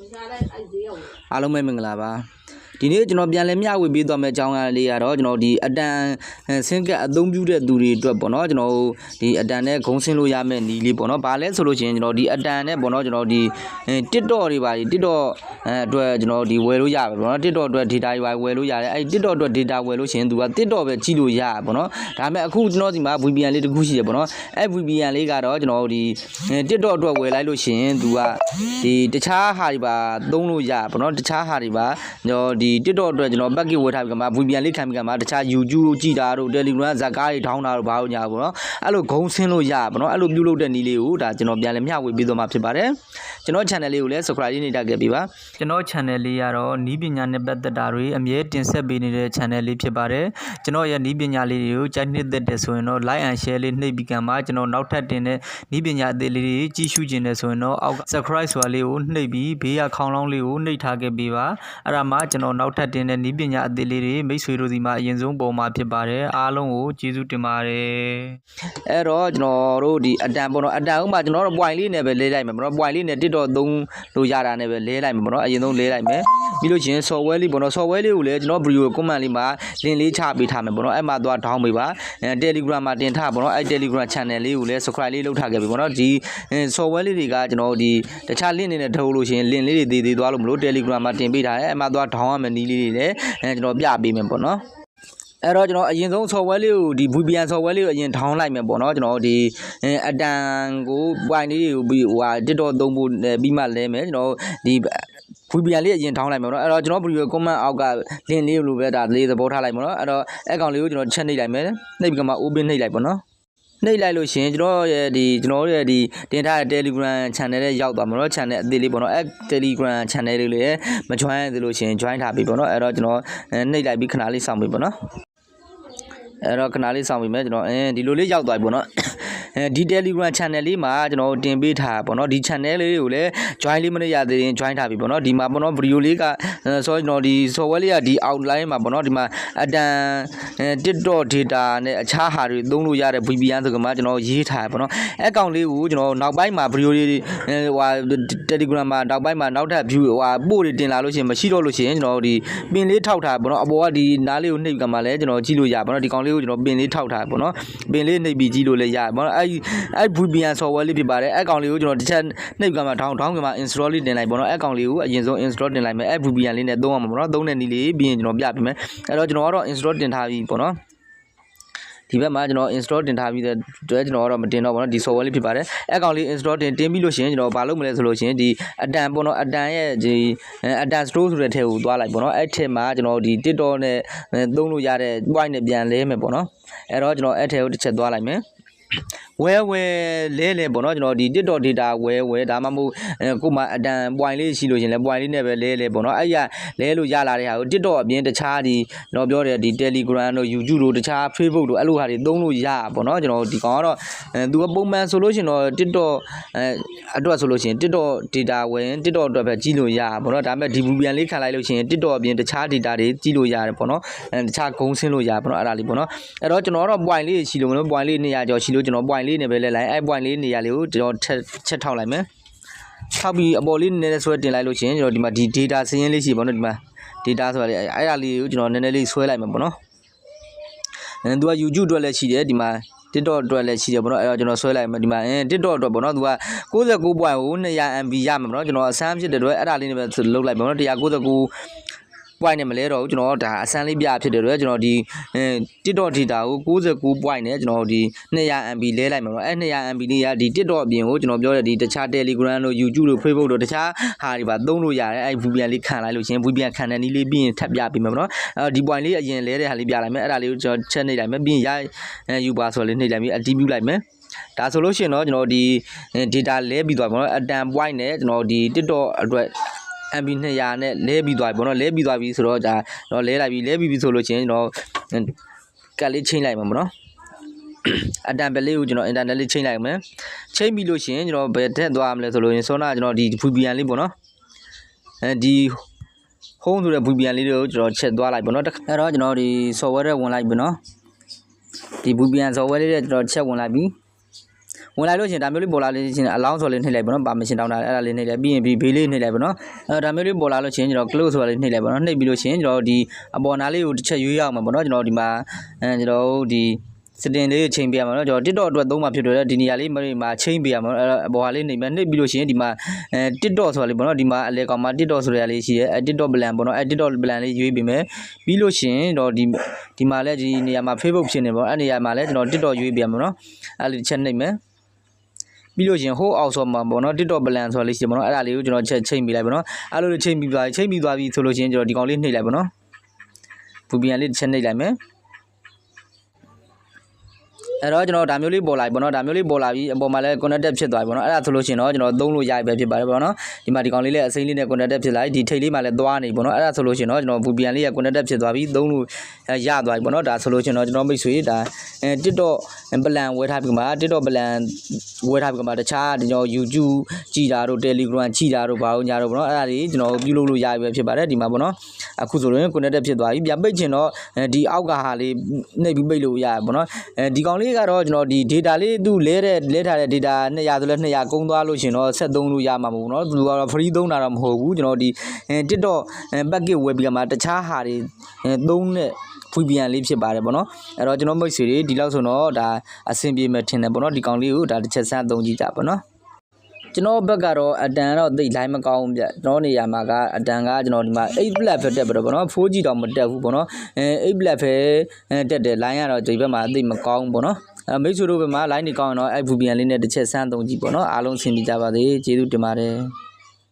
အားလုံးပဲမင်္ဂလာပါဒီနေ့ကျွန်တော်ပြန်လည်မျှဝေပေးသွားမယ့်အကြောင်းအရာလေးကတော့ကျွန်တော်ဒီအတန်ဆင်းကပ်အသုံးပြုတဲ့သူတွေအတွက်ပေါ့နော်ကျွန်တော်ဒီအတန်နဲ့ဂုံးဆင်းလို့ရမယ့်နည်းလေးပေါ့နော်ဘာလဲဆိုလို့ရှိရင်ကျွန်တော်ဒီအတန်နဲ့ပေါ့နော်ကျွန်တော်ဒီ TikTok တွေပါ TikTok အတွက်ကျွန်တော်ဒီဝယ်လို့ရပါပေါ့နော် TikTok အတွက် data တွေပါဝယ်လို့ရတယ်အဲ့ TikTok အတွက် data ဝယ်လို့ရှိရင်သူက TikTok ပဲကြည့်လို့ရပါပေါ့နော်ဒါပေမဲ့အခုကျွန်တော်ဒီမှာ VPN လေးတစ်ခုရှိတယ်ပေါ့နော်အဲ့ VPN လေးကတော့ကျွန်တော်ဒီ TikTok အတွက်ဝယ်လိုက်လို့ရှိရင်သူကဒီတခြားဟာတွေပါသုံးလို့ရပါပေါ့နော်တခြားဟာတွေပါကျွန်တော်ဒီ TikTok အတွက်ကျွန်တော် package ဝယ်ထားပြီးကမှ VPN လေးခံပြီးကမှတခြား YouTube ကြည့်တာတို့ Telegram ဇာတ်ကားတွေထောင်းတာတို့ဘာလို့ညာပေါ့နော်အဲ့လိုဂုံးဆင်းလို့ရပါပေါ့နော်အဲ့လိုပြုလုပ်တဲ့နည်းလေးကိုဒါကျွန်တော်ပြန်လည်မျှဝေပေးသွားမှာဖြစ်ပါတယ်ကျွန်တော် channel လေးကိုလည်း subscribe လေးနေတက်ခဲ့ပေးပါကျွန်တော် channel လေးကတော့နီးပညာနဲ့ပတ်သက်တာတွေအမြဲတင်ဆက်ပေးနေတဲ့ channel လေးဖြစ်ပါတယ်ကျွန်တော်ရဲ့နီးပညာလေးတွေကိုကြိုက်နှစ်သက်တယ်ဆိုရင်တော့ like and share လေးနှိပ်ပြီးကမှကျွန်တော်နောက်ထပ်တင်တဲ့နီးပညာအသေးလေးတွေကြည့်ရှုကျင်တယ်ဆိုရင်တော့အောက် subscribe ဆိုတာလေးကိုနှိပ်ပြီးဘေးကခေါင်းလောင်းလေးကိုနှိပ်ထားခဲ့ပေးပါအဲ့ဒါမှကျွန်တော်နောက်ထပ်တင်တဲ့နီးပညာအသေးလေးတွေမိတ်ဆွေတို့ဒီမှာအရင်ဆုံးပုံမှာဖြစ်ပါတယ်အားလုံးကိုကျေးဇူးတင်ပါတယ်အဲ့တော့ကျွန်တော်တို့ဒီအတန်ပေါ့နော်အတန်ဥမာကျွန်တော်တို့ point လေးနဲ့ပဲလဲလိုက်မယ်ပေါ့နော် point လေးနဲ့ TikTok သုံးလို့ရတာနဲ့ပဲလဲလိုက်မယ်ပေါ့နော်အရင်ဆုံးလဲလိုက်မယ်ပြီးလို့ချင်း software လေးပေါ့နော် software လေးကိုလည်းကျွန်တော် video comment လေးမှာ link လေးချပေးထားမယ်ပေါ့နော်အဲ့မှာသွား down ပေးပါTelegram မှာတင်ထားပေါ့နော်အဲ့ Telegram channel လေးကိုလည်း subscribe လေးလုပ်ထားခဲ့ပြီပေါ့နော်ဒီ software လေးတွေကကျွန်တော်ဒီတခြား link တွေနဲ့ထုတ်လို့ရှိရင် link လေးတွေသေးသွားလို့မလို့ Telegram မှာတင်ပေးထားတယ်အဲ့မှာသွား down ရမယ်နည်းလေးတွေလည်းကျွန်တော်ပြပေးမယ်ပေါ့နော်အဲ့တော့ကျွန်တော်အရင်ဆုံး software လေးကိုဒီ VPN software လေးကိုအရင် down လိုက်မယ်ပေါ့နော်ကျွန်တော်ဒီအတန်ကို point လေးတွေကိုပြီးဟိုဟာ TikTok သုံးဖို့ပြီးမှလဲမယ်ကျွန်တော်ဒီVPN လေးအရင် down လိုက်မယ်ပေါ့နော်အဲ့တော့ကျွန်တော် video comment အောက်က link လေးလိုပဲဒါလေးသဘောထားလိုက်ပေါ့နော်အဲ့တော့အဲ့ကောင်လေးကိုကျွန်တော်ချက်နှိပ်လိုက်မယ်နှိပ်ပြီးမှ open နှိပ်လိုက်ပေါ့နော်နှိပ်လိုက်လို့ရှင်ကျွန်တော်ရဲ့ဒီတင်ထားတဲ့ Telegram channel နဲ့ရောက်သွားမှာเนาะ channel အသေးလေးပေါ့เนาะအဲ Telegram channel လေးလည်းမ join ရသေးလို့ရှင် join ထားပြီပေါ့เนาะအဲ့တော့ကျွန်တော်နှိပ်လိုက်ပြီးခဏလေးစောင့်ပြီပေါ့เนาะအဲ့တော့ခဏလေးစောင့်ပြီမယ်ကျွန်တော်ဒီလိုလေးရောက်သွားပြီပေါ့เนาะဒီ Telegram channel လေးမှာကျွန်တော်တင်ပေးထားပေါ့เนาะဒီ channel လေးကိုလည်း join လေးမနေရသေးရင် join ထားပြီပေါ့เนาะဒီမှာပေါ့เนาะ video လေးကဆိုကျွန်တော်ဒီ software လေးကဒီ outline မှာပေါ့เนาะဒီမှာအတန် TikTok data နဲ့အခြားဟာတွေသုံးလို့ရတဲ့ VPN ဆိုကမှကျွန်တော်ရေးထားပေါ့เนาะအဲ့ကောင်လေးကိုကျွန်တော်နောက်ပိုင်းမှာ video လေးဟို Telegram မှာနောက်ပိုင်းမှာနောက်ထပ် view ဟိုပို့တွေတင်လာလို့ရှိရင်မရှိတော့လို့ရှိရင်ကျွန်တော်ဒီပင်လေးထောက်ထားပေါ့เนาะအပေါ်ကဒီနားလေးကိုနှိပ်ကမှလည်းကျွန်တော်ကြည့်လို့ရပေါ့เนาะဒီကောင်လေးကိုကျွန်တော်ပင်လေးထောက်ထားပေါ့เนาะပင်လေးနှိပ်ပြီးကြည့်လို့လည်းရပေါ့เนาะအဲ့ VPN software လေးဖြစ်ပါတယ်အဲ့ကောင်လေးကိုကျွန်တော်တစ်ချက်နှိပ်ကမှထောင်းကမှ install လေးတင်လိုက်ပေါ့เนาะအဲ့ကောင်လေးကိုအရင်ဆုံး install တင်လိုက်မယ်အဲ့ VPN လေးနဲ့သုံးရမှာပေါ့เนาะသုံးတဲ့နည်းလေးပြီးရင်ကျွန်တော်ပြပေးမယ်အဲ့တော့ကျွန်တော်ကတော့ install တင်ထားပြီပေါ့เนาะဒီဘက်မှာကျွန်တော် install တင်ထားပြီးတဲ့အတွက်ကျွန်တော်ကတော့မတင်တော့ဘူးเนาะဒီ software လေးဖြစ်ပါတယ်အဲ့ကောင်လေး install တင်ပြီးလို့ရှိရင်ကျွန်တော်ဘာလုပ်မလဲဆိုလို့ရှိရင်ဒီအတန်ပေါ့เนาะအတန်ရဲ့ဒီအတန် store ဆိုတဲ့ထဲကိုသွားလိုက်ပေါ့เนาะအဲ့ထဲမှာကျွန်တော်ဒီ TikTok နဲ့သုံးလို့ရတဲ့ point နဲ့ပြန်လဲမယ်ပေါ့เนาะအဲ့တော့ကျွန်တော်အဲ့ထဲကိုတစ်ချက်သွားလိုက်မယ်ဝဲလဲပေါ့เนาะကျွန်တော်ဒီ TikTok data ဝဲဒါမှမဟုတ်ကိုမှအတန် point လေးရှိလို့ရှင်လဲ point လေးနဲ့ပဲလဲပေါ့เนาะအဲ့ရလဲလို့ရလာတဲ့ဟာကို TikTok အပြင်တခြားဒီကျွန်တော်ပြောတဲ့ဒီ Telegram တို့ YouTube တို့တခြား Facebook တို့အဲ့လိုဟာတွေသုံးလို့ရပေါ့เนาะကျွန်တော်ဒီကောင်ကတော့သူကပုံမှန်ဆိုလို့ရှင်တော့ TikTok အတွက်ဆိုလို့ရှင် TikTok data ဝယ် TikTok အတွက်ပဲကြည့်လို့ရပေါ့เนาะဒါပေမဲ့ဒီ VPN လေးခံလိုက်လို့ရှင် TikTok အပြင်တခြား data တွေကြည့်လို့ရတယ်ပေါ့เนาะတခြားဂုံးဆင်းလို့ရပေါ့เนาะအဲ့ဒါလေးပေါ့เนาะအဲ့တော့ကျွန်တော်ကတော့ point လေးရှိလို့မလို့ point လေး200ကျော်ရှိလို့ကျွန်တော် point လေးနဲ့ပဲလဲလိုက်အဲ့ point လေးနေရာလေးကိုကျွန်တော်ချက်ထောက်လိုက်မယ်ထောက်ပြီးအပေါ်လေးနည်းနည်းဆွဲတင်လိုက်လို့ချင်းကျွန်တော်ဒီမှာဒီ data စရင်းလေးရှိပါတော့ဒီမှာ data ဆိုတာလေအဲ့ဒါလေးကိုကျွန်တော်နည်းနည်းလေးဆွဲလိုက်မယ်ပေါ့နော်သူက YouTube အတွက်လည်းရှိတယ်ဒီမှာ TikTok အတွက်လည်းရှိတယ်ပေါ့နော်အဲ့တော့ကျွန်တော်ဆွဲလိုက်မယ်ဒီမှာTikTok အတွက်ပေါ့နော်သူက 99.200 MB ရမှာပေါ့နော်ကျွန်တော်အဆန်းဖြစ်တဲ့အတွက်အဲ့ဒါလေးနဲ့ပဲလုတ်လိုက်ပါပေါ့နော်199 point နဲ့မလဲတော့ဘူးကျွန်တော်ဒါအစမ်းလေးပြဖြစ်တဲ့အတွက်ကျွန်တော်ဒီTikTok data ကို99 point နဲ့ကျွန်တော်ဒီ200 MB လဲလိုက်မှာပေါ့အဲ့200 MB လေးကဒီ TikTok အပြင်ကိုကျွန်တော်ပြောတဲ့ဒီတခြား Telegram တို့ YouTube တို့ Facebook တို့တခြားဟာတွေပါသုံးလို့ရတယ်အဲ့ VPN လေးခံလိုက်လို့ရှင် VPN ခံတဲ့နည်းလေးပြီးရင်ထပ်ပြပေးမယ်ပေါ့နော်အဲ့ဒီ point လေးအရင်လဲတဲ့ဟာလေးပြလိုက်မယ်အဲ့ဒါလေးကိုကျွန်တော်ချက်နှိပ်လိုက်မယ်ပြီးရင်ရ uber ဆိုလေးနှိပ်လိုက်ပြီးအတီးပြုလိုက်မယ်ဒါဆိုလို့ရှိရင်တော့ကျွန်တော်ဒီ data လဲပြီးသွားပါတော့အတန် point နဲ့ကျွန်တော်ဒီ TikTok အတွက် MB 200နဲ့လဲပြီးသွားပြီပေါ့နော်လဲပြီးသွားပြီဆိုတော့ဒါတော့လဲလိုက်ပြီဆိုလို့ချင်းကျွန်တော်ကတ်လေးချိန်လိုက်မှာပေါ့နော်အတန်ပဲလေးကိုကျွန်တော် internet လေးချိန်လိုက်မယ်ချိန်ပြီးလို့ရှင်ကျွန်တော်ဘယ်ထက်သွားမလဲဆိုလို့ရင်စောနာကျွန်တော်ဒီ VPN လေးပေါ့နော်ဒီ home ဆိုတဲ့ VPN လေးတွေကိုကျွန်တော်ချက်သွားလိုက်ပေါ့နော်အဲ့တော့ကျွန်တော်ဒီ software ထဲဝင်လိုက်ပြီနော်ဒီ VPN software လေးတွေကျွန်တော်ချက်ဝင်လိုက်ပြီ ဝင်လိုက်လို့ရှင်ဒါမျိုးလေးပေါ်လာလို့ရှင်အလောင်းဆိုလေးနှိပ်လိုက်ပေါ့နော်ပါမရှင်တောင်းတာအဲ့ဒါလေးနှိပ်လိုက်ပြီးရင်ဘေးလေးနှိပ်လိုက်ပေါ့နော်ဒါမျိုးလေးပေါ်လာလို့ရှင်ကျွန်တော် close ဆိုတာလေးနှိပ်လိုက်ပေါ့နော်နှိပ်ပြီးလို့ရှင်ကျွန်တော်ဒီအပေါ်နားလေးကိုတစ်ချက်ရွေးရအောင်ပေါ့နော်ကျွန်တော်ဒီမှာကျွန်တော်ဒီစတင်လေးချိန်ပေးရမှာနော်ကျွန်တော် TikTok အတွက်သုံးမှာဖြစ်တယ်ဒီနေရာလေးမှာချိန်ပေးရမှာအဲ့အပေါ်ဟာလေးနှိပ်မယ်နှိပ်ပြီးလို့ရှင်ဒီမှာTikTok ဆိုတာလေးပေါ့နော်ဒီမှာအလဲကောင်မှာ TikTok ဆိုရလေးရှိရဲTikTok plan ပေါ့နော်TikTok plan လေးရွေးပေးမယ်ပြီးလို့ရှင်တော့ဒီမှာလည်းဒီနေရာမှာ Facebook ဖြစ်နေပေါ့အဲ့နေရာမှာလည်းကျွန်တော် TikTok ရွေးပေးရမှာနော်အဲ့လေးတစ်ချက်နှိပ်မယ်ပြီးလို့ရှင်ဟိုးအောက်ဆော့မှာပေါ့နော် TikTok plan ဆိုတာလေးရှိတယ်ပေါ့နော်အဲ့ဒါလေးကိုကျွန်တော်ချက်ချိန်ပေးလိုက်ပေါ့နော်အဲ့လိုချိန်ပြီးသွားပြီဆိုလို့ရှင်ကျွန်တော်ဒီကောင်လေးနှိပ်လိုက်ပေါ့နော် VPN လေးတစ်ချက်နှိပ်လိုက်မယ်အဲ့တော့ကျွန်တော်ဒါမျိုးလေးပေါ်လာပြီပေါ့နော်ဒါမျိုးလေးပေါ်လာပြီးအပေါ်မှာလည်း connected ဖြစ်သွားပြီပေါ့နော်အဲ့ဒါဆိုလို့ရှိရင်တော့ကျွန်တော်သုံးလို့ရပြီပဲဖြစ်ပါတယ်ပေါ့နော်ဒီမှာဒီကောင်လေးလည်းအစိမ်းလေးနဲ့ connected ဖြစ်လာပြီဒီထိပ်လေးမှာလည်းသွားနေပြီပေါ့နော်အဲ့ဒါဆိုလို့ရှိရင်တော့ကျွန်တော် VPN လေးက connected ဖြစ်သွားပြီသုံးလို့ရသွားပြီပေါ့နော်ဒါဆိုလို့ရှိရင်တော့ကျွန်တော်မိတ်ဆွေဒါTikTok plan ဝယ်ထားပြီမှာ TikTok plan ဝယ်ထားပြီမှာတခြားကျွန်တော် YouTube ကြည်တာတို့ Telegram ကြည်တာတို့ဘာလို့ညာတို့ပေါ့နော်အဲ့ဒါတွေကျွန်တော်ပြုလုပ်လို့ရပြီပဲဖြစ်ပါတယ်ဒီမှာပေါ့နော်အခုဆိုရင် connected ဖြစ်သွားပြီပြပိတ်ချင်တော့ဒီအောက်ကဟာလေးနှိပ်ပြီးပိတ်လို့ရပြီပေါ့နော်ဒီကောင်လေးကတော့ကျွန်တော်ဒီ data လေးသူလဲထားတဲ့ data 200ဆိုလဲ200ကုန်းသွားလို့ရှင်တော့ဆက်သုံးလို့ရမှာမဟုတ်ဘူးเนาะသူကတော့ free သုံးတာတော့မဟုတ်ဘူးကျွန်တော်ဒီ TikTok package ဝယ်ပြီးမှတခြားဟာတွေသုံးတဲ့ VPN လေးဖြစ်ပါတယ်ပေါ့နော်အဲ့တော့ကျွန်တော်မိတ်ဆွေတွေဒီလောက်ဆိုတော့ဒါအဆင်ပြေမယ်ထင်တယ်ပေါ့နော်ဒီကောင်လေးကိုဒါတစ်ချက်စမ်းသုံးကြည့်ကြပါနော်ကျွန်တော်ဘက်ကတော့အတန်တော့သိလိုက်မကောင်းဘူးဗျကျွန်တော်နေရာမှာကအတန်ကကျွန်တော်ဒီမှာ8 flat ပဲတက်ပါတော့ဗောနော် 4G တော့မတက်ဘူးဗောနော်8 flat ပဲတက်တယ် line ကတော့ဒီဘက်မှာအသိမကောင်းဘူးဗောနော်မိတ်ဆွေတို့ဘက်မှာ line နေကောင်းရင်တော့ VPN လေးနဲ့တစ်ချက်စမ်းသုံးကြည့်ဗောနော်အားလုံးအဆင်ပြေကြပါစေကျေးဇူးတင်ပါတယ်